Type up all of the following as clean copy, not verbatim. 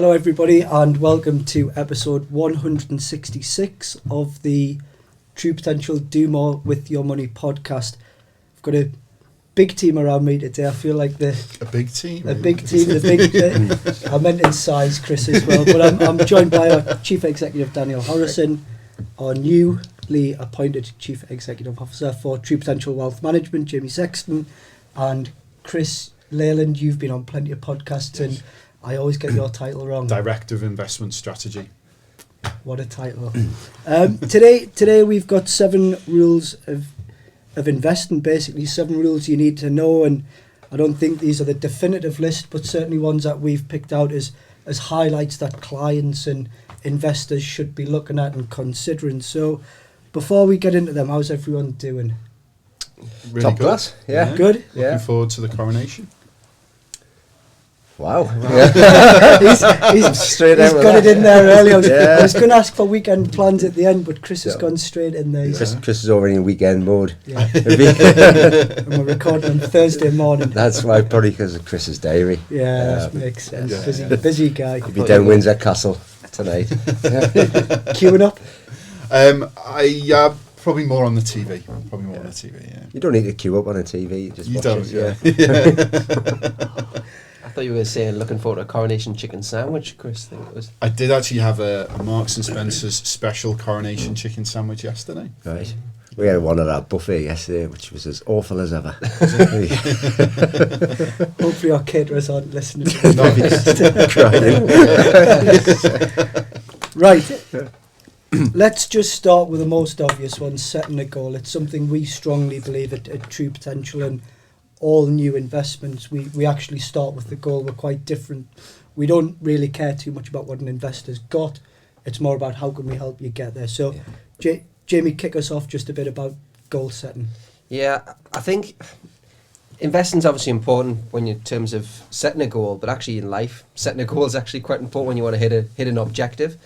Hello everybody and welcome to episode 166 of the True Potential Do More With Your Money podcast. I've got a big team around me today. I feel like I meant in size, Chris, as well, but I'm joined by our Chief Executive Daniel Harrison, our newly appointed Chief Executive Officer for True Potential Wealth Management, Jamie Sexton, and Chris Leyland. You've been on plenty of podcasts, and I always get your title wrong. Director of Investment Strategy. What a title. Today we've got 7 rules of investing, basically 7 rules you need to know, and I don't think these are the definitive list, but certainly ones that we've picked out as highlights that clients and investors should be looking at and considering. So before we get into them, how's everyone doing? Really Top good. class, yeah. Good? Yeah. Looking forward to the coronation. Wow. he's straight he's out with got that. it in there early. I was Yeah. going to ask for weekend plans at the end, but Chris has Yeah. gone straight in there. Chris is already in weekend mode. Yeah. And we're recording on Thursday morning. That's why, probably because of Chris's diary. Yeah, that makes sense. Yeah. Busy guy. He'll be down Windsor Castle tonight. Queuing up. Probably more on the TV. Probably more on the TV. Yeah. You don't need to queue up on a TV. Just You watch don't. it, Yeah. I thought you were saying looking forward to a coronation chicken sandwich, Chris. I think it was. I did actually have a Marks and Spencer's special coronation chicken sandwich yesterday. Right. We had one at our buffet yesterday, which was as awful as ever. Hopefully our caterers aren't listening. Crying. Right. Let's just start with the most obvious one, setting a goal. It's something we strongly believe at True Potential, and all new investments, we actually start with the goal. We're quite different. We don't really care too much about what an investor's got. It's more about how can we help you get there. So, Jamie, kick us off just a bit about goal setting. Yeah, I think investing's obviously important when you're in terms of setting a goal, but actually in life, setting a goal is actually quite important when you want to hit an objective.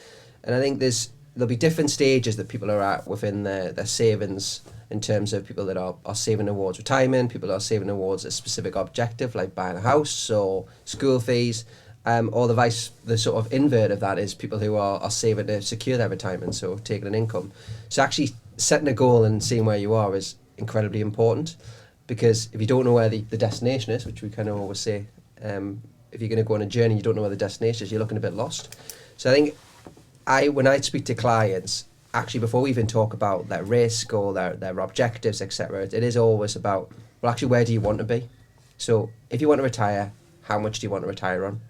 And I think there'll be different stages that people are at within their savings, in terms of people that are saving towards retirement, people that are saving towards a specific objective like buying a house or school fees, or the sort of invert of that is people who are saving to secure their retirement, so taking an income. So actually setting a goal and seeing where you are is incredibly important, because if you don't know where the destination is, which we kind of always say, if you're going to go on a journey, you don't know where the destination is, you're looking a bit lost. So I think when I speak to clients, actually before we even talk about their risk or their objectives, etc., it is always about, well, actually, where do you want to be? So if you want to retire, how much do you want to retire on?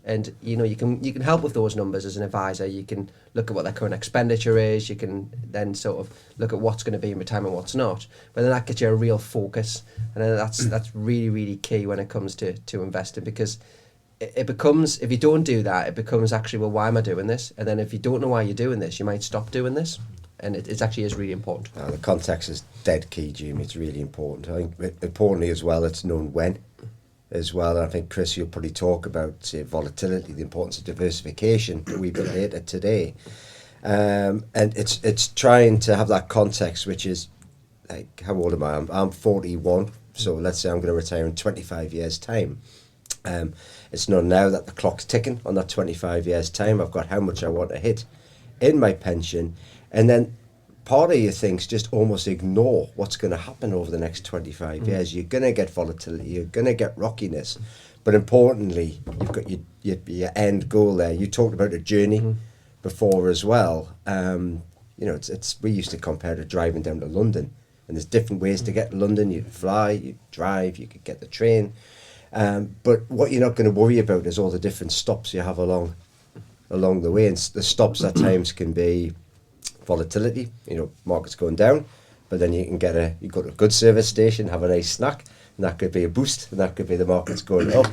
And you can help with those numbers as an advisor. You can look at what their current expenditure is. You can then sort of look at what's going to be in retirement, what's not. But then that gets you a real focus, and then that's really, really key when it comes to investing, because it becomes, if you don't do that, it becomes actually, well, why am I doing this? And then if you don't know why you're doing this, you might stop doing this. And it actually is really important. The context is dead key, Jimmy. It's really important. I think importantly as well, it's known when as well. And I think, Chris, you'll probably talk about volatility, the importance of diversification that we related today. And it's trying to have that context, which is, like, how old am I? I'm 41. So let's say I'm going to retire in 25 years' time. It's not now that the clock's ticking on that 25 years' time. I've got how much I want to hit in my pension. And then part of you thinks just almost ignore what's going to happen over the next 25 years. You're going to get volatility. You're going to get rockiness. But importantly, you've got your end goal there. You talked about a journey before as well. We used to compare to driving down to London. And there's different ways to get to London. You fly, you drive, you could get the train. But what you're not going to worry about is all the different stops you have along the way. And the stops at times can be volatility, markets going down, but then you go to a good service station, have a nice snack, and that could be a boost, and that could be the markets going up.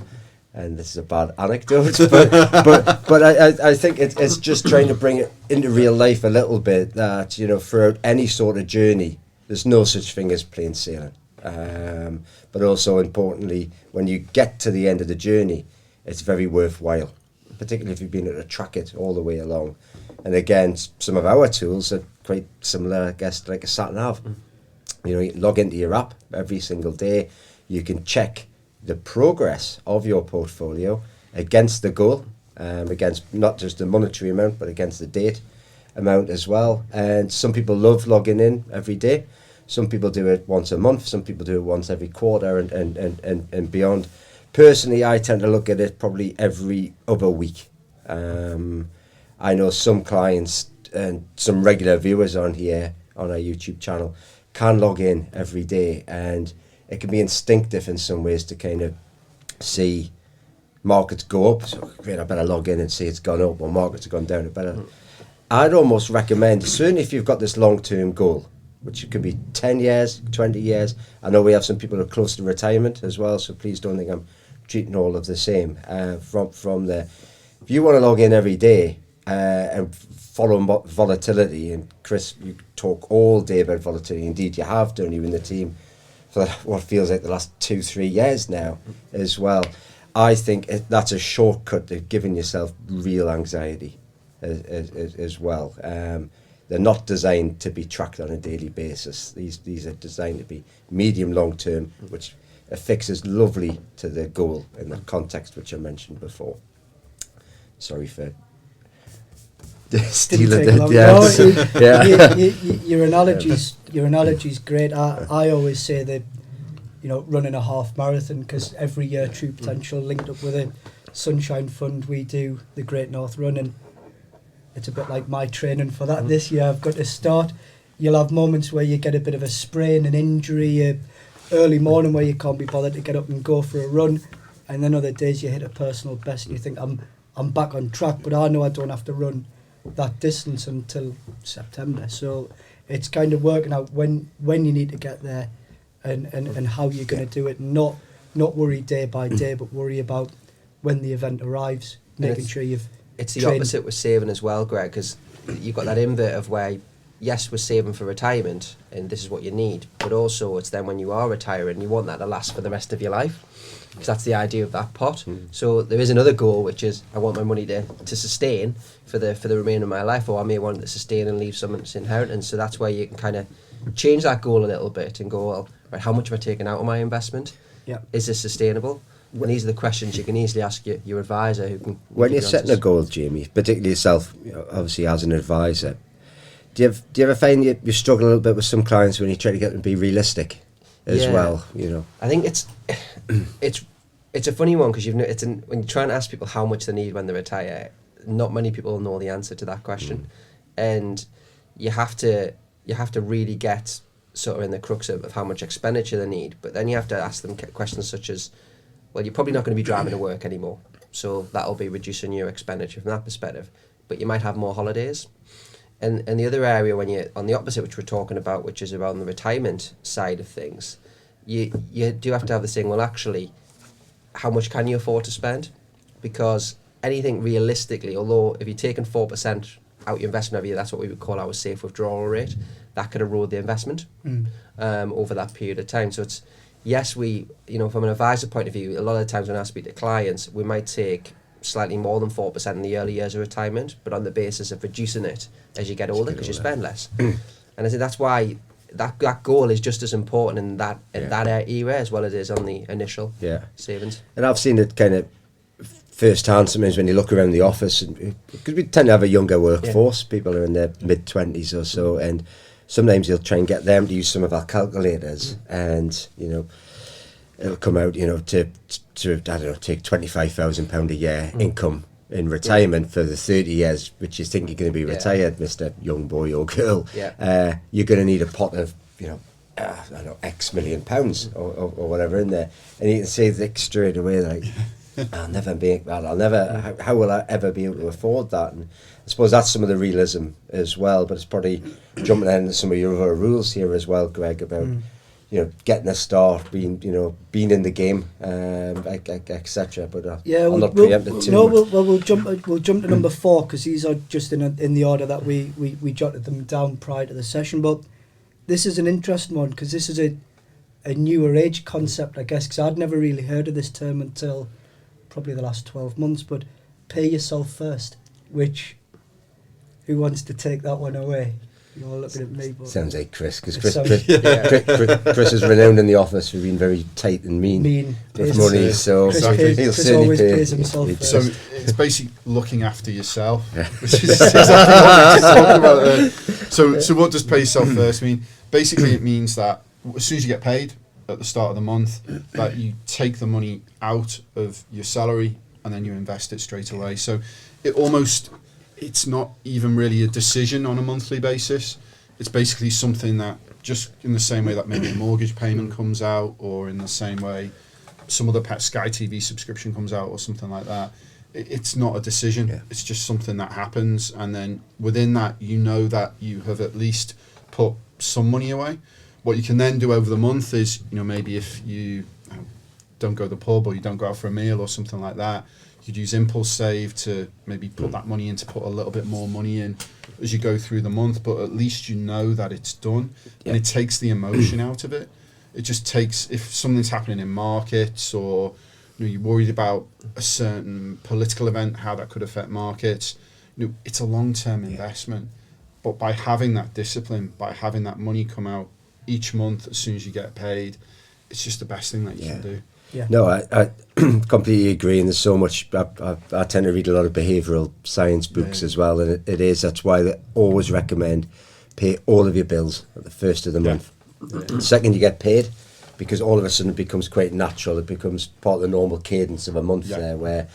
And this is a bad anecdote, but I think it's just trying to bring it into real life a little bit, that throughout any sort of journey, there's no such thing as plain sailing. But also importantly, when you get to the end of the journey, it's very worthwhile, particularly if you've been able to track it all the way along. And again, some of our tools are quite similar, I guess, like a sat nav. You log into your app every single day. You can check the progress of your portfolio against the goal against not just the monetary amount, but against the date amount as well. And some people love logging in every day. Some people do it once a month. Some people do it once every quarter and beyond. Personally, I tend to look at it probably every other week. I know some clients and some regular viewers on here on our YouTube channel can log in every day, and it can be instinctive in some ways to kind of see markets go up. So great, I better log in and see it's gone up, or markets have gone down. It better. I'd almost recommend, certainly if you've got this long-term goal, which could be 10 years, 20 years. I know we have some people who are close to retirement as well, so please don't think I'm treating all of the same. From there, if you want to log in every day and follow volatility, and Chris, you talk all day about volatility. Indeed, you have done, you in the team, for what feels like the last 2-3 years now as well. I think that's a shortcut to giving yourself real anxiety as well. They're not designed to be tracked on a daily basis. These are designed to be medium long term, which affixes lovely to the goal in the context which I mentioned before. Sorry for stealing Didn't take long. Your analogy's great. I always say that, running a half marathon, because every year True Potential linked up with a Sunshine Fund, we do the Great North Run, and it's a bit like my training for that this year. I've got to start. You'll have moments where you get a bit of a sprain, an injury, early morning where you can't be bothered to get up and go for a run, and then other days you hit a personal best and you think, I'm back on track, but I know I don't have to run that distance until September. So it's kind of working out when you need to get there and how you're going to do it. Not worry day by day, but worry about when the event arrives, making sure you've It's the trained. opposite with saving as well, Greg, because you've got that invert of where, yes, we're saving for retirement and this is what you need, but also it's then when you are retiring, you want that to last for the rest of your life, because that's the idea of that pot. So there is another goal, which is I want my money to sustain for the remainder of my life, or I may want it to sustain and leave someone's inheritance. So that's where you can kind of change that goal a little bit and go, well, right, how much have I taken out of my investment? Yeah. Is this sustainable? And these are the questions you can easily ask your advisor, who can. When give you're you setting a answers. goal, Jamie, particularly yourself, obviously as an advisor, do you ever find you struggle a little bit with some clients when you try to get them to be realistic as Yeah. well? I think it's a funny one, because when you try and ask people how much they need when they retire, not many people know the answer to that question, and you have to really get sort of in the crux of how much expenditure they need. But then you have to ask them questions such as, well, you're probably not going to be driving to work anymore, so that'll be reducing your expenditure from that perspective. But you might have more holidays. And the other area, when you're on the opposite, which we're talking about, which is around the retirement side of things, you do have to have this thing, well, actually, how much can you afford to spend? Because anything realistically, although if you're taking 4% out your investment every year, that's what we would call our safe withdrawal rate, that could erode the investment over that period of time. So it's, yes, from an advisor point of view, a lot of the times when I speak to clients, we might take slightly more than 4% in the early years of retirement, but on the basis of reducing it as you get older, because you spend less. And I think that's why that goal is just as important in that era as well as it is on the initial savings. And I've seen it kind of first hand sometimes when you look around the office, because we tend to have a younger workforce, people are in their mid-20s or so, and sometimes you'll try and get them to use some of our calculators, and it'll come out, to I don't know, take £25,000 a year income in retirement for the 30 years which you think you're going to be retired, Mr. Young Boy or Girl. You're going to need a pot of, I don't know, X million pounds or whatever in there, and you can see it straight away, like, I'll never make that. How will I ever be able to afford that? And I suppose that's some of the realism as well, but it's probably jumping into some of your other rules here as well, Greg, about getting a start, being in the game, etc. But I'll not preempt it too much. We'll jump to number 4, because these are just in the order that we jotted them down prior to the session. But this is an interesting one, because this is a newer age concept, I guess, because I'd never really heard of this term until probably the last 12 months. But pay yourself first, which, who wants to take that one away? You're all looking at me, but Sounds like Chris, because It Chris, sounds- Chris is renowned in the office for being very tight and mean with pays- money, so Chris, Exactly. pays, he'll Chris certainly always pay. pays himself It- first. So it's basically looking after yourself, which is exactly what we're just talking about there. So what does pay yourself first mean? Basically, it means that as soon as you get paid at the start of the month, that you take the money out of your salary and then you invest it straight away. So it's not even really a decision on a monthly basis. It's basically something that, just in the same way that maybe a mortgage payment comes out, or in the same way some other Sky TV subscription comes out or something like that. It's not a decision. Yeah. It's just something that happens, and then within that, you know that you have at least put some money away. What you can then do over the month is, maybe if you don't go to the pub or you don't go out for a meal or something like that, you could use Impulse Save to maybe put that money in, to put a little bit more money in as you go through the month, but at least you know that it's done, and it takes the emotion out of it. It just takes, if something's happening in markets, or you're worried about a certain political event, how that could affect markets, it's a long-term investment. But by having that discipline, by having that money come out each month as soon as you get paid, it's just the best thing that you can do. Yeah. No, I completely agree, and there's so much. I tend to read a lot of behavioural science books as well, and that's why they always recommend pay all of your bills at the first of the month. The second you get paid, because all of a sudden it becomes quite natural, it becomes part of the normal cadence of a month there, where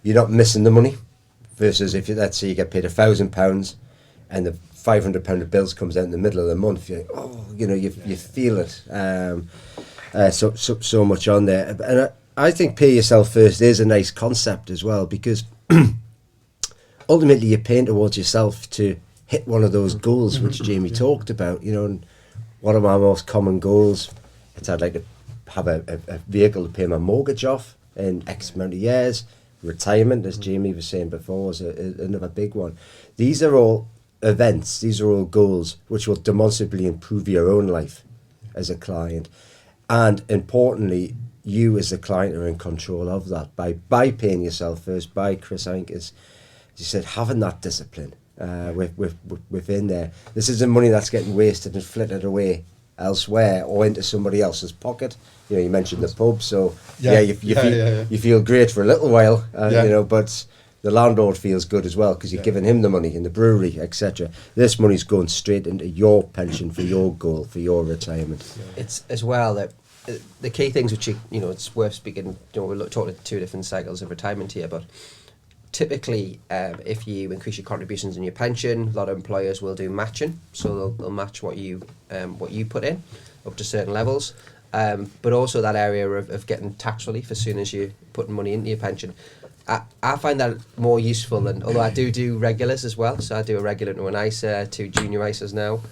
you're not missing the money, versus if let's say you get paid £1,000 and the £500 of bills comes out in the middle of the month, you feel it. So much on there, and I think pay yourself first is a nice concept as well, because ultimately you're paying towards yourself to hit one of those goals which Jamie talked about. And one of my most common goals, it's I'd like to have a vehicle to pay my mortgage off in X amount of years. Retirement, as Jamie was saying before, is another big one. These are all events, these are all goals which will demonstrably improve your own life as a client. And importantly, you as the client are in control of that by paying yourself first. By Chris, I think, as you said, having that discipline within there. This isn't money that's getting wasted and flitted away elsewhere or into somebody else's pocket. You mentioned the pub, so you feel great for a little while, but the landlord feels good as well, because you're giving him the money in the brewery, etc. This money's going straight into your pension for your goal, for your retirement. It's as well that the key things which it's worth speaking. We're talking two different cycles of retirement here, but typically, if you increase your contributions in your pension, a lot of employers will do matching, so they'll match what you put in up to certain levels. But also that area of getting tax relief as soon as you're putting money into your pension. I find that more useful than, although I do regulars as well, so I do a regular into an ISA, 2 junior ISAs now,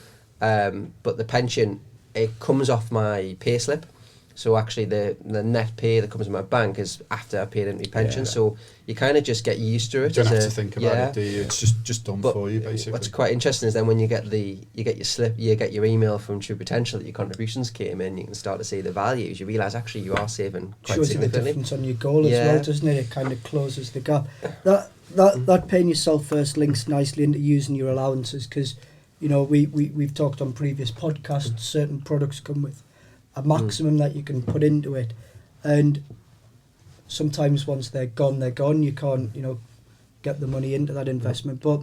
but the pension, it comes off my pay slip, so actually the net pay that comes in my bank is after I paid into my pension, so you kind of just get used to it. You don't have to think about it, do you? It's just done for you, basically. What's quite interesting is then when you get your slip, you get your email from True Potential that your contributions came in, you can start to see the values. You realise actually you are saving quite shows you the significantly. difference on your goal as well, doesn't it? It kind of closes the gap. That paying yourself first links nicely into using your allowances, because we've talked on previous podcasts, certain products come with a maximum that you can put into it, and sometimes once they're gone. You can't get the money into that investment. But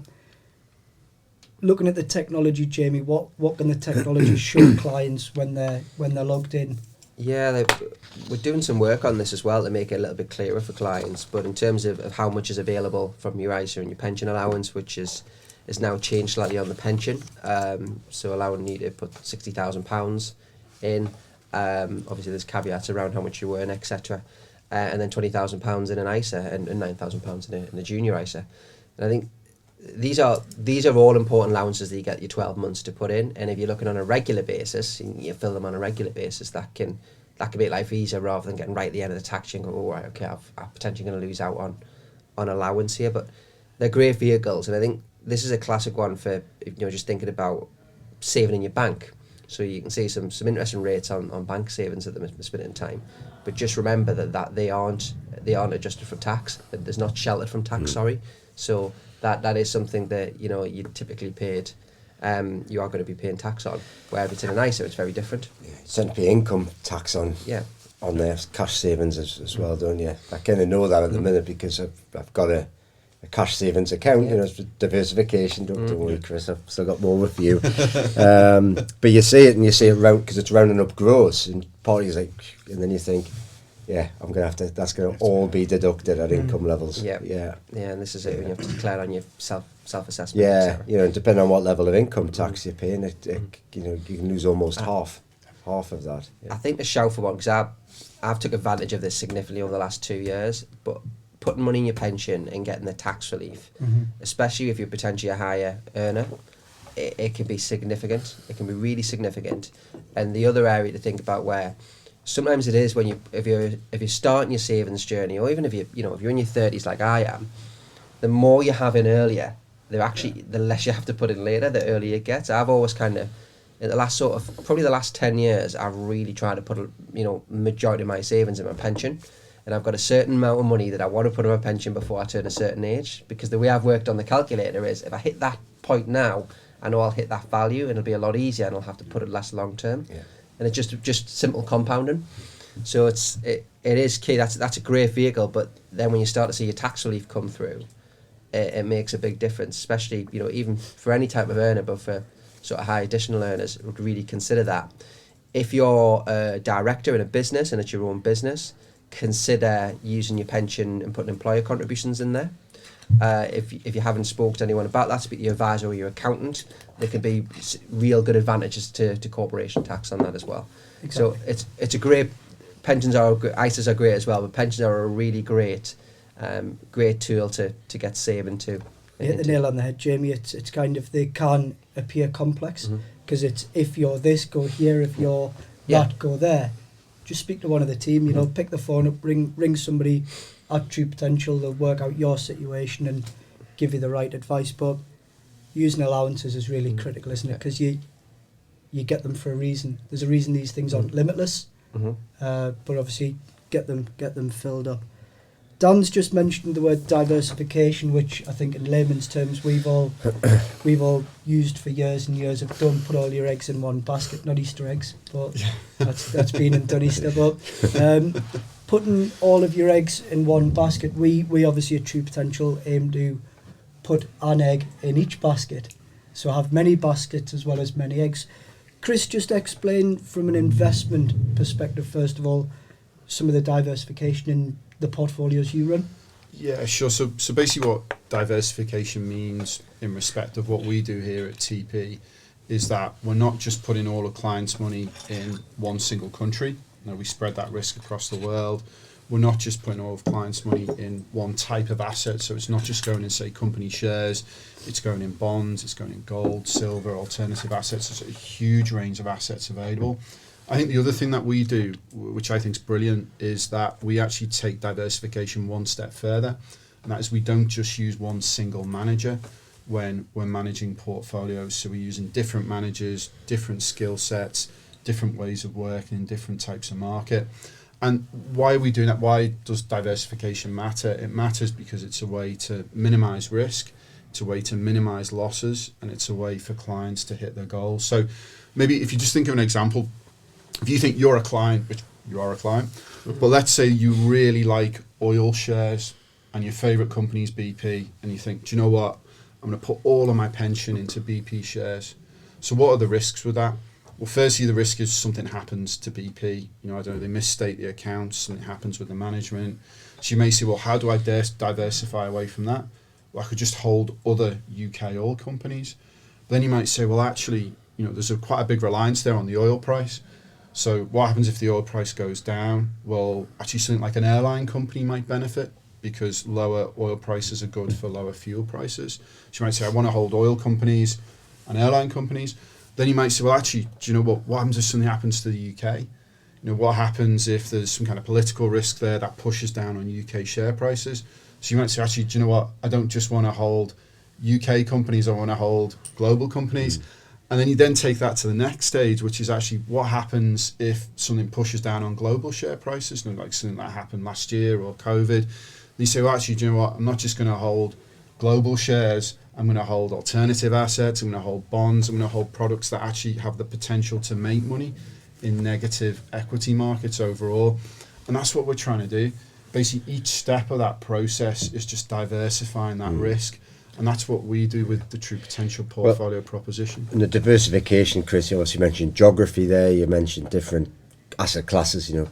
looking at the technology, Jamie, what can the technology show clients when they're logged in? Yeah, we're doing some work on this as well to make it a little bit clearer for clients. But in terms of how much is available from your ISA and your pension allowance, which is now changed slightly on the pension, so allowing you to put £60,000 in. Obviously, there's caveats around how much you earn, etc. And then £20,000 in an ISA and £9,000 in a junior ISA. And I think these are all important allowances that you get your 12 months to put in. And if you're looking on a regular basis, and you fill them on a regular basis, that can make life easier rather than getting right at the end of the tax year and go, oh, right, okay, I'm potentially going to lose out on allowance here. But they're great vehicles, and I think this is a classic one for just thinking about saving in your bank. So you can see some interesting rates on bank savings at this minute in time, but just remember that they aren't adjusted for tax. That there's not sheltered from tax. Sorry, so that is something that you typically paid you are going to be paying tax on. Where if it's in an ISA, it's very different. You tend to pay income tax on Yeah. their cash savings as well, don't you? I kind of know that at the minute because I've got a cash savings account, you know, it's diversification. Don't worry, Chris, I've still got more with you. But you see it and you see it round because it's rounding up gross, and parties like, and then you think, yeah, I'm gonna have to. That's gonna all be deducted at income levels. Yeah. Yeah. Yeah, and this is it when you have to declare on your self-assessment. Yeah, etc. you know, depending on what level of income tax you're paying, you know, you can lose almost half of that. I Yeah. think the shout for one, because I've took advantage of this significantly over the last 2 years, but putting money in your pension and getting the tax relief, especially if you're potentially a higher earner, it can be significant. It can be really significant. And the other area to think about where sometimes it is when if you're starting your savings journey, or even if you're in your 30s like I am, the more you have in earlier, the less you have to put in later, the earlier it gets. I've always kind of, in the last probably the last 10 years, I've really tried to put majority of my savings in my pension. And I've got a certain amount of money that I want to put in my pension before I turn a certain age. Because the way I've worked on the calculator is, if I hit that point now, I know I'll hit that value and it'll be a lot easier and I'll have to put it less long term. Yeah. And it's just simple compounding. So it is key. That's a great vehicle, but then when you start to see your tax relief come through, it makes a big difference, especially, even for any type of earner, but for sort of high additional earners, would really consider that. If you're a director in a business and it's your own business, consider using your pension and putting employer contributions in there. If you haven't spoken to anyone about that, speak to your advisor or your accountant. There can be real good advantages to corporation tax on that as well. Exactly. So it's a great, ISAs are great as well, but pensions are a really great tool to get saving to. You hit the nail on the head, Jamie. It's kind of, they can appear complex because it's, if you're this, go here, if you're that, go there. Just speak to one of the team, pick the phone up, ring somebody at True Potential. They'll work out your situation and give you the right advice. But using allowances is really critical, isn't it? Because you get them for a reason. There's a reason these things aren't limitless, but obviously get them filled up. Dan's just mentioned the word diversification, which I think in layman's terms we've all used for years and years. Of don't put all your eggs in one basket, not Easter eggs, but that's been and done Easter. But putting all of your eggs in one basket, we obviously at True Potential aim to put an egg in each basket, so have many baskets as well as many eggs. Chris, just explain from an investment perspective, first of all, some of the diversification in the portfolios you run. Yeah, sure. So basically what diversification means in respect of what we do here at TP is that we're not just putting all of clients' money in one single country. We spread that risk across the world. We're not just putting all of clients' money in one type of asset. So it's not just going in, say, company shares. It's going in bonds. It's going in gold, silver, alternative assets. There's a huge range of assets available. I think the other thing that we do, which I think is brilliant, is that we actually take diversification one step further. And that is, we don't just use one single manager when we're managing portfolios. So we're using different managers, different skill sets, different ways of working in different types of market. And why are we doing that? Why does diversification matter? It matters because it's a way to minimize risk, it's a way to minimize losses, and it's a way for clients to hit their goals. So maybe if you just think of an example, if you think you're a client, which you are a client, but let's say you really like oil shares and your favorite company is BP, and you think, do you know what? I'm going to put all of my pension into BP shares. So what are the risks with that? Well, firstly, the risk is something happens to BP. I don't know, they misstate the accounts, something happens with the management. So you may say, well, how do I diversify away from that? Well, I could just hold other UK oil companies. Then you might say, well, actually, there's quite a big reliance there on the oil price. So what happens if the oil price goes down? Well, actually something like an airline company might benefit because lower oil prices are good for lower fuel prices. So you might say, I want to hold oil companies and airline companies. Then you might say, well, actually, do you know what happens if something happens to the UK? What happens if there's some kind of political risk there that pushes down on UK share prices? So you might say, actually, do you know what? I don't just want to hold UK companies, I want to hold global companies. And then you then take that to the next stage, which is actually what happens if something pushes down on global share prices, like something that happened last year or COVID. And you say, well, actually, do you know what? I'm not just going to hold global shares, I'm going to hold alternative assets, I'm going to hold bonds, I'm going to hold products that actually have the potential to make money in negative equity markets overall. And that's what we're trying to do. Basically, each step of that process is just diversifying that risk. And that's what we do with the True Potential portfolio proposition. And the diversification, Chris, you obviously mentioned geography there, you mentioned different asset classes, you know,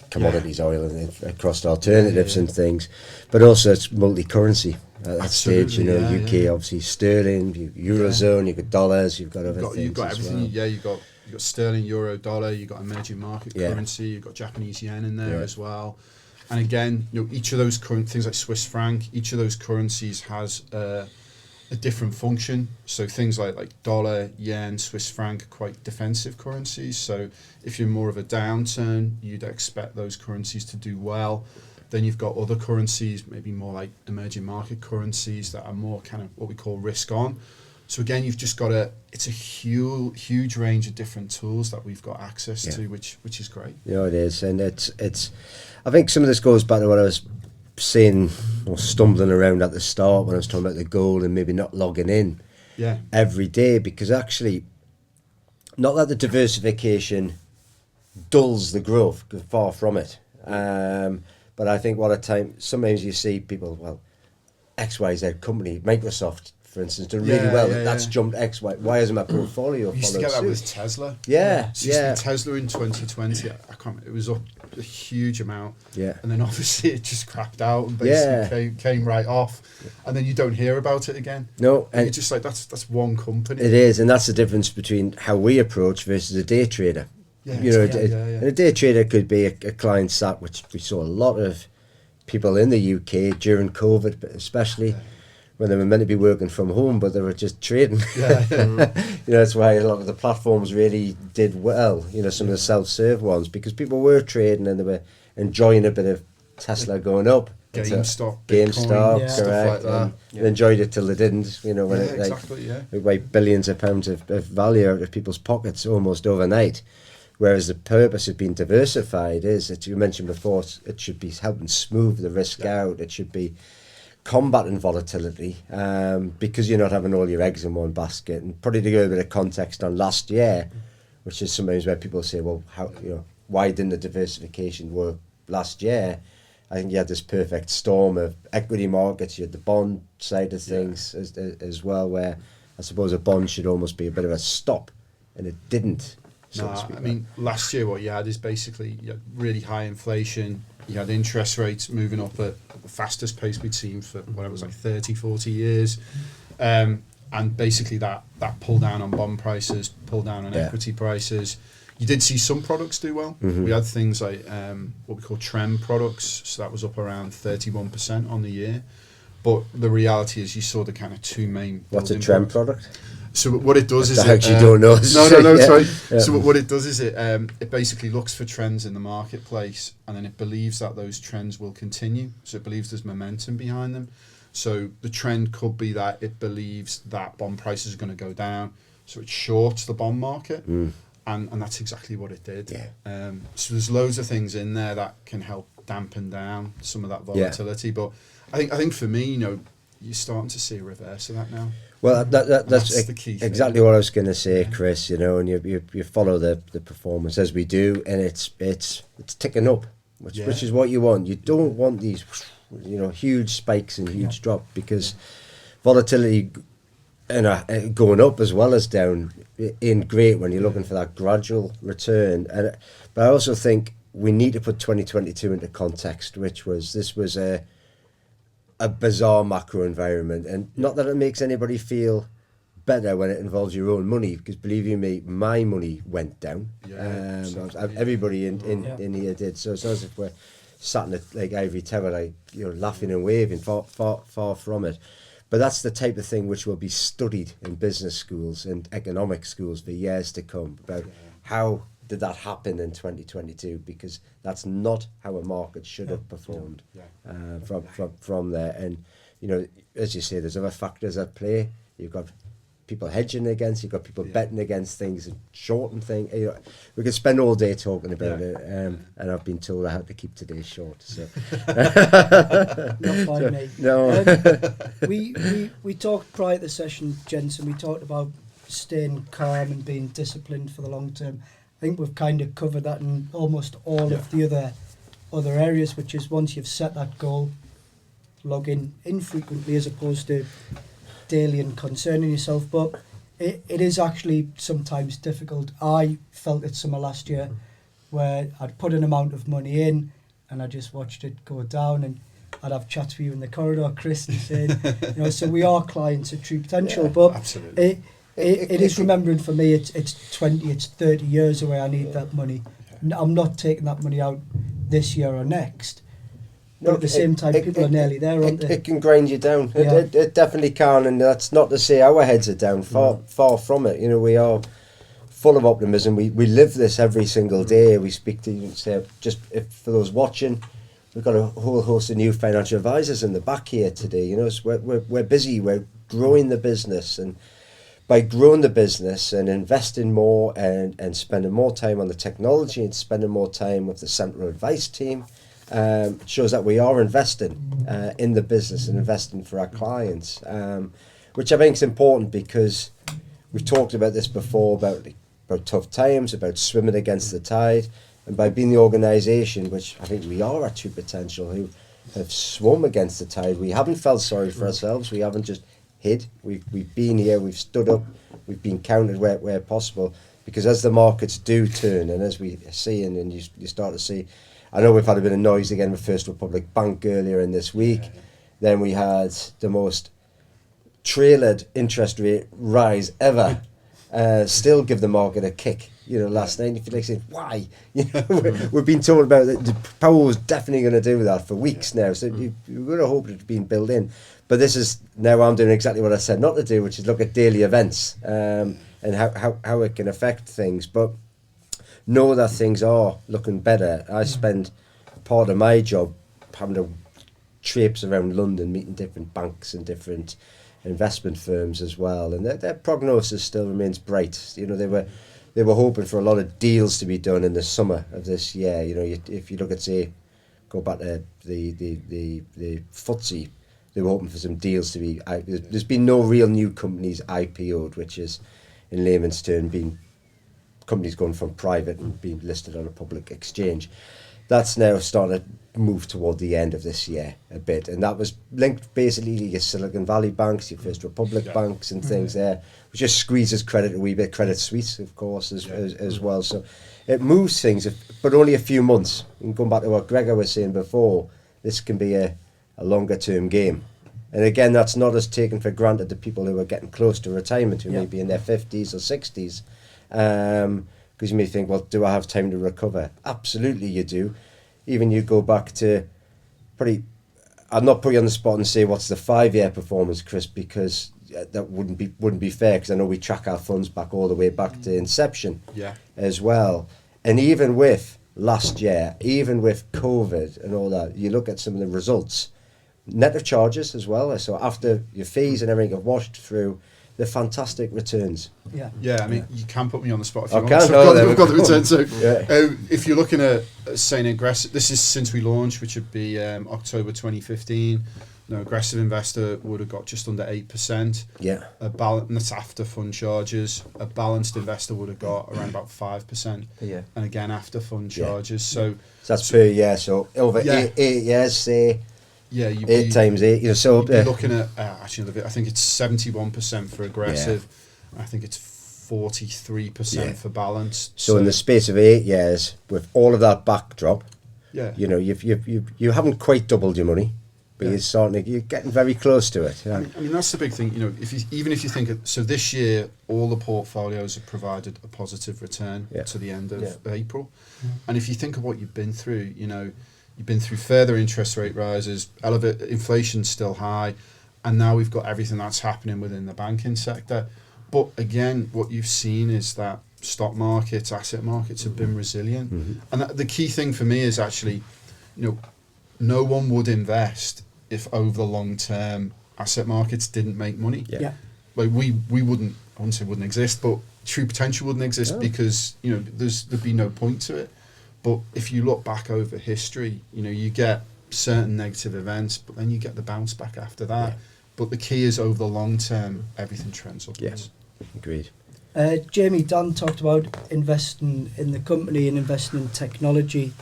commodities, oil, and across alternatives and things, but also it's multi-currency at that stage, you know, UK, obviously sterling, Eurozone, you've got dollars, you've got other things. You've got everything, well. you've got sterling, euro, dollar, you've got emerging market currency, you've got Japanese yen in there as well. And again, you know, each of those current things like Swiss franc, each of those currencies has a different function. So things like dollar, yen, Swiss franc are quite defensive currencies. So if you're more of a downturn, you'd expect those currencies to do well. Then you've got other currencies, maybe more like emerging market currencies that are more kind of what we call risk on. So again, you've just got it's a huge range of different tools that we've got access to, which is great. Yeah, it is. And it's I think some of this goes back to what I was saying or stumbling around at the start when I was talking about the goal and maybe not logging in every day, because actually, not that the diversification dulls the growth, far from it. But I think sometimes you see people, well, XYZ company, Microsoft, for instance, done really well. That's jumped X, Y. Why hasn't my portfolio We used to get that with Tesla. Tesla in 2020, I can't remember, it was up a huge amount. And then obviously it just crapped out and basically came right off. And then you don't hear about it again. No. And you're just like, that's one company. It is, and that's the difference between how we approach versus a day trader. And a day trader could be a client sat, which we saw a lot of people in the UK during COVID, but especially when they were meant to be working from home, but they were just trading. That's why a lot of the platforms really did well, some of the self-serve ones, because people were trading and they were enjoying a bit of Tesla going up. GameStop, correct. Stuff like that. They enjoyed it till they didn't, when it wiped billions of pounds of value out of people's pockets almost overnight. Whereas the purpose of being diversified is, as you mentioned before, it should be helping smooth the risk out. It should be combating volatility, because you're not having all your eggs in one basket. And probably to give a bit of context on last year, which is sometimes where people say, well, why didn't the diversification work last year? I think you had this perfect storm of equity markets. You had the bond side of things as well, where I suppose a bond should almost be a bit of a stop, and it didn't. I mean, last year what you had is basically you had really high inflation, you had interest rates moving up at the fastest pace we'd seen for whatever it was, like 30, 40 years. And basically that pulled down on bond prices, pulled down on equity prices. You did see some products do well. We had things like what we call trend products, so that was up around 31% on the year. But the reality is you saw the kind of two main... What's a trend product? So what it does is I actually don't know. No, sorry. Yeah. So what it does is it basically looks for trends in the marketplace, and then it believes that those trends will continue. So it believes there's momentum behind them. So the trend could be that it believes that bond prices are going to go down, so it shorts the bond market, and that's exactly what it did. So there's loads of things in there that can help dampen down some of that volatility. But I think for me, you're starting to see a reverse of that now. Well, that's the key exactly what I was going to say, Chris. And you follow the performance as we do, and it's ticking up, which is what you want. You don't want these, huge spikes and huge drop, because volatility going up as well as down ain't great when you're looking for that gradual return. But I also think we need to put 2022 into context, this was a bizarre macro environment, and not that it makes anybody feel better when it involves your own money, because believe you me, my money went down. Everybody in here did. So it's as if we're sat in a, like ivory tower, like laughing and waving, far from it. But that's the type of thing which will be studied in business schools and economic schools for years to come, about how did that happen in 2022, because that's not how a market should have performed from there. And as you say, there's other factors at play. You've got people hedging against, you've got people Yeah. betting against things and shorting things. You know, we could spend all day talking about Yeah. it, and I've been told I have to keep today short. So Not by me. no. We talked prior to the session, gents, and we talked about staying calm and being disciplined for the long term. I think we've kind of covered that in almost all of the other areas, which is once you've set that goal, log in infrequently as opposed to daily and concerning yourself. But it is actually sometimes difficult. I felt it summer last year where I'd put an amount of money in and I just watched it go down, and I'd have chats with you in the corridor, Chris, and saying, you know, so we are clients at True Potential, Yeah, but absolutely. it is remembering for me, it's 20, it's 30 years away I need that money. I'm not taking that money out this year or next. But at the same time, people are nearly there, aren't they? It can grind you down. Yeah. It definitely can, and that's not to say our heads are down. Far from it. You know, we are full of optimism. We live this every single day. We speak to you. Say, just if, for those watching, we've got a whole host of new financial advisors in the back here today. You know, so we're busy. We're growing the business, and by growing the business and investing more and spending more time on the technology and spending more time with the central advice team. It shows that we are investing in the business and investing for our clients, which I think is important because we've talked about this before about tough times, about swimming against the tide, and by being the organisation, which I think we are at True Potential, who have swum against the tide, we haven't felt sorry for ourselves, we haven't just hid, we've been here, we've stood up, we've been counted where possible, because as the markets do turn, and as we see and you start to see, I know we've had a bit of noise again with First Republic Bank earlier in this week. Yeah. Then we had the most trailered interest rate rise ever. Still give the market a kick. You know, last night, if you like, saying why? You know, we've been told about that. Powell was definitely going to do that for weeks now. So you would have hoped it's been built in. But this is now I'm doing exactly what I said not to do, which is look at daily events and how it can affect things. But know that things are looking better. I spend part of my job having to traipse around London, meeting different banks and different investment firms as well, and their prognosis still remains bright. You know, they were hoping for a lot of deals to be done in the summer of this year. You know, if you look at, say, go back to the FTSE, they were hoping for some deals to be. There's been no real new companies IPO'd, which is, in layman's term, being companies going from private and being listed on a public exchange. That's now starting to move toward the end of this year a bit, and that was linked basically to your Silicon Valley banks, your First Republic banks and things there, which just squeezes credit a wee bit. Credit Suisse, of course, as well. So it moves things, but only a few months. And going back to what Gregor was saying before, this can be a longer term game. And again, that's not as taken for granted the people who are getting close to retirement, who may be in their 50s or 60s. Because you may think, well, do I have time to recover? Absolutely you do. Even you go back to I'll not put you on the spot and say what's the 5-year performance, Chris, because that wouldn't be fair, because I know we track our funds back all the way back to inception as well. And even with last year, even with COVID and all that, you look at some of the results, net of charges as well. So after your fees and everything have washed through, they're fantastic returns. Yeah, I mean, you can put me on the spot if you I want. can. So we've got the return. So Yeah. if you're looking at saying aggressive, this is since we launched, which would be October 2015. No, aggressive investor would have got just under 8%. Yeah. And that's after fund charges. A balanced investor would have got around about 5%. Yeah. And again, after fund charges. So that's per year. So over 8 years, say. Yeah, you'd 8 times 8. You know, so you'd be looking at actually, I think it's 71% for aggressive. I think it's 43% for balanced. So in the space of 8 years, with all of that backdrop, you know, you haven't quite doubled your money, but you're getting very close to it. Yeah. I mean that's the big thing. You know, even if you think so, this year all the portfolios have provided a positive return to the end of April, and if you think of what you've been through, you know. You've been through further interest rate rises, inflation's still high, and now we've got everything that's happening within the banking sector. But again, what you've seen is that stock markets, asset markets have been resilient. And the key thing for me is actually, you know, no one would invest if over the long term asset markets didn't make money. like we wouldn't, I wouldn't say wouldn't exist, but true potential wouldn't exist No. because, you know, there'd be no point to it. But if you look back over history, you know, you get certain negative events, but then you get the bounce back after that. Yeah. But the key is over the long term, everything trends upwards. Agreed. Jamie, Dan talked about investing in the company and investing in technology.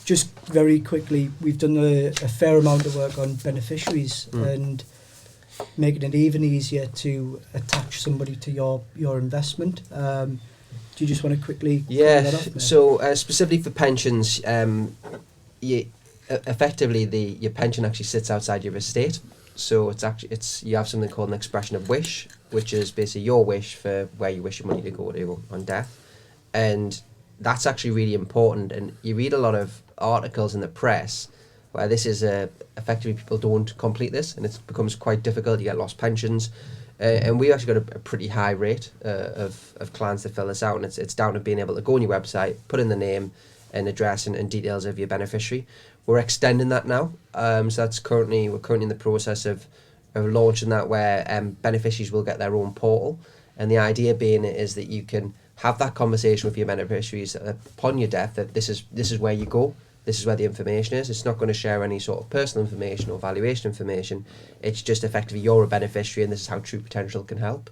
Just very quickly, we've done a fair amount of work on beneficiaries and making it even easier to attach somebody to your investment. Do you just want to quickly cover that off, mate? So specifically for pensions, effectively your pension actually sits outside your estate. So you have something called an expression of wish, which is basically your wish for where you wish your money to go to on death, and that's actually really important. And you read a lot of articles in the press where this is effectively people don't complete this, and it becomes quite difficult. You get lost pensions, and we actually got a pretty high rate of clients that fill this out, and it's down to being able to go on your website, put in the name and address and details of your beneficiary. We're extending that now, so we're currently in the process of launching that, where beneficiaries will get their own portal, and the idea being is that you can have that conversation with your beneficiaries upon your death, that this is where you go, this is where the information is. It's not going to share any sort of personal information or valuation information. It's just effectively you're a beneficiary, and this is how True Potential can help.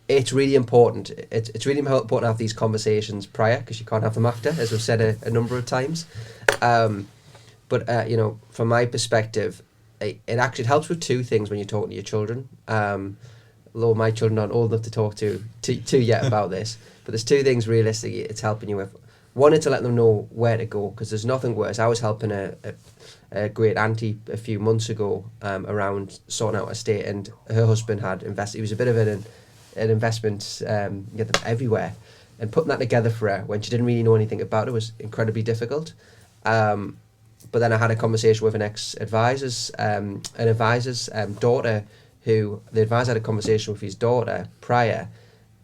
It's really important. It's really important to have these conversations prior, because you can't have them after, as we've said a number of times. But you know, from my perspective, it actually helps with two things when you're talking to your children. Although my children aren't old enough to talk to yet about this, but there's two things realistically it's helping you with. One is to let them know where to go, because there's nothing worse. I was helping a great auntie a few months ago around sorting out a estate, and her husband had invested. He was a bit of an investment, get them everywhere, and putting that together for her when she didn't really know anything about it was incredibly difficult. But then I had a conversation with an advisor's daughter, who the advisor had a conversation with his daughter prior,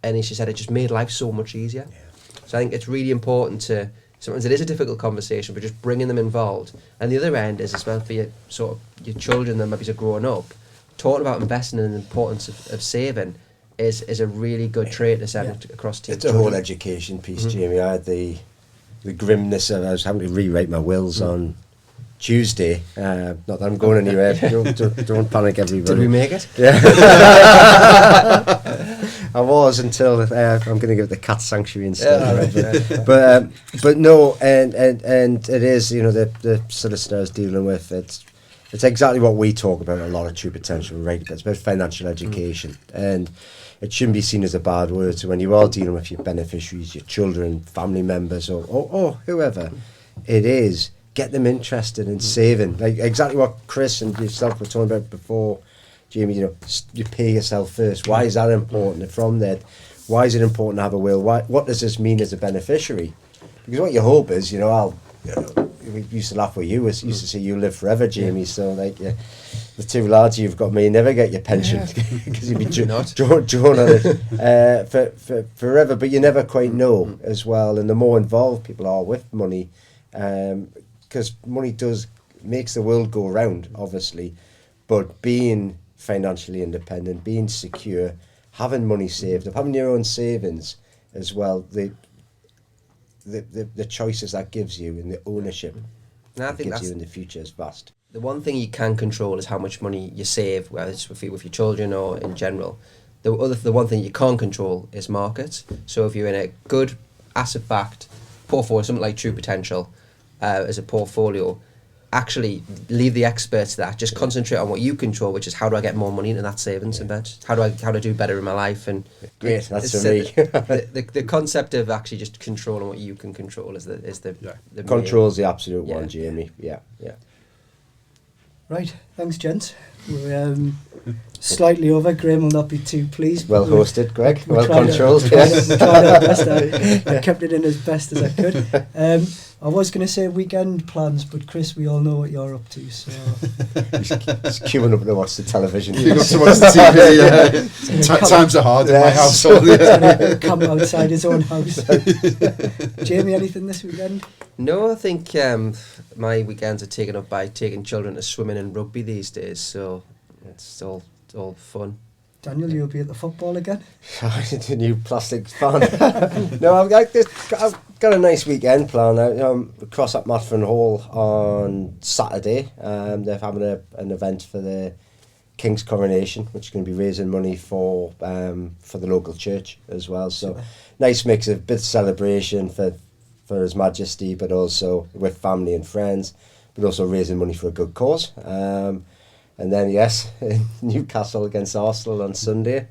and she said it just made life so much easier. Yeah. So I think it's really important to, sometimes it is a difficult conversation, but just bringing them involved. And the other end is as well for your children that maybe are growing up, talking about investing and the importance of saving is a really good trait to send across to It's children. a whole education piece, Jamie. I had the grimness of, I was having to rewrite my wills on Tuesday. Not that I'm going anywhere. Don't panic, everybody. Did we make it? Yeah. I was until I'm going to give it the cat sanctuary instead. Yeah, but no, and it is, you know, the sort of scenarios dealing with it's exactly what we talk about a lot of True Potential, right? It's about financial education, and it shouldn't be seen as a bad word. So when you are dealing with your beneficiaries, your children, family members, or whoever, it is, get them interested in saving. Like exactly what Chris and yourself were talking about before, Jamie, you know, you pay yourself first. Why is that important? And from that, why is it important to have a will? What does this mean as a beneficiary? Because what your hope is, you know, we used to laugh with you, used to say you live forever, Jamie. So like the two lads you've got, may never get your pension because you'd be drawn on it for forever. But you never quite know as well. And the more involved people are with money, because money makes the world go round, obviously, but being financially independent, being secure, having money saved up, having your own savings as well, the choices that gives you and the ownership that gives you in the future is vast. The one thing you can control is how much money you save, whether it's with your children or in general. The one thing you can't control is markets. So if you're in a good asset-backed portfolio, something like True Potential, as a portfolio, actually leave the experts to that. Just concentrate on what you control, which is how do I get more money into that savings and bet? How do I do better in my life? And great, that's for me. The concept of actually just controlling what you can control is the control's the absolute one, Jamie. Yeah. Right, thanks, gents. We're slightly over. Graham will not be too pleased. Well hosted, Greg. We're Well trying controlled. We tried our best. I kept it in as best as I could. I was going to say weekend plans, but Chris, we all know what you're up to. So Just queuing up to watch the television. Queuing up to watch the TV. Times are hard in my household. Camp outside his own house. Jamie, anything this weekend? No, I think my weekends are taken up by taking children to swimming and rugby these days. So it's all fun. Daniel, you'll be at the football again? The new plastic fan. No, I've got a nice weekend planned. Across at Matford Hall on Saturday. They're having an event for the King's coronation, which is going to be raising money for the local church as well. So nice mix of bit of celebration for His Majesty, but also with family and friends, but also raising money for a good cause. And then, yes, Newcastle against Arsenal on Sunday.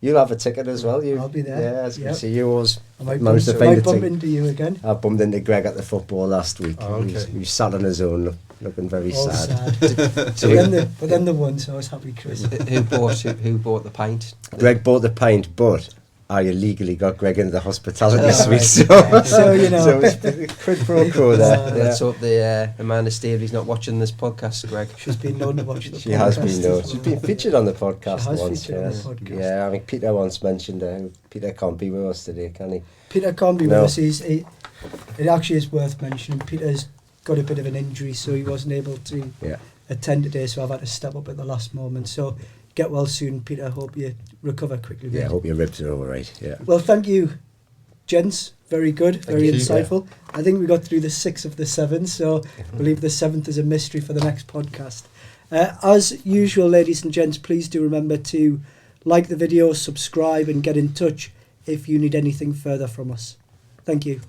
You'll have a ticket as well. I'll be there. Yeah, I was going to see you always I might managed to find a bump ticket. into you again. I bumped into Greg at the football last week. Oh, okay. He was sat on his own, looking very All sad. but then the one, so I was happy, Chris. Who bought the pint? Greg bought the pint, but I illegally got Greg into the hospitality Oh, suite. right. So, you know. so it's a quid pro quo there. Let's hope the Amanda Staveley's not watching this podcast, Greg. She's been known to watch the podcast. She has been known. as She's well. been featured on the podcast She has once. featured on the Yes. podcast. Yeah, I mean, Peter once mentioned Peter can't be with us today, can he? Peter can't be No. with us. It actually is worth mentioning. Peter's got a bit of an injury, so he wasn't able to Yeah. attend today, so I've had to step up at the last moment. So get well soon, Peter. Hope you recover quickly. Yeah, I mate. hope your ribs are all right. Yeah. Well, thank you, gents. Very good, very you. insightful. I think we got through the 6 of the 7, so we'll leave the 7th as a mystery for the next podcast. As usual, ladies and gents, please do remember to like the video, subscribe, and get in touch if you need anything further from us. Thank you.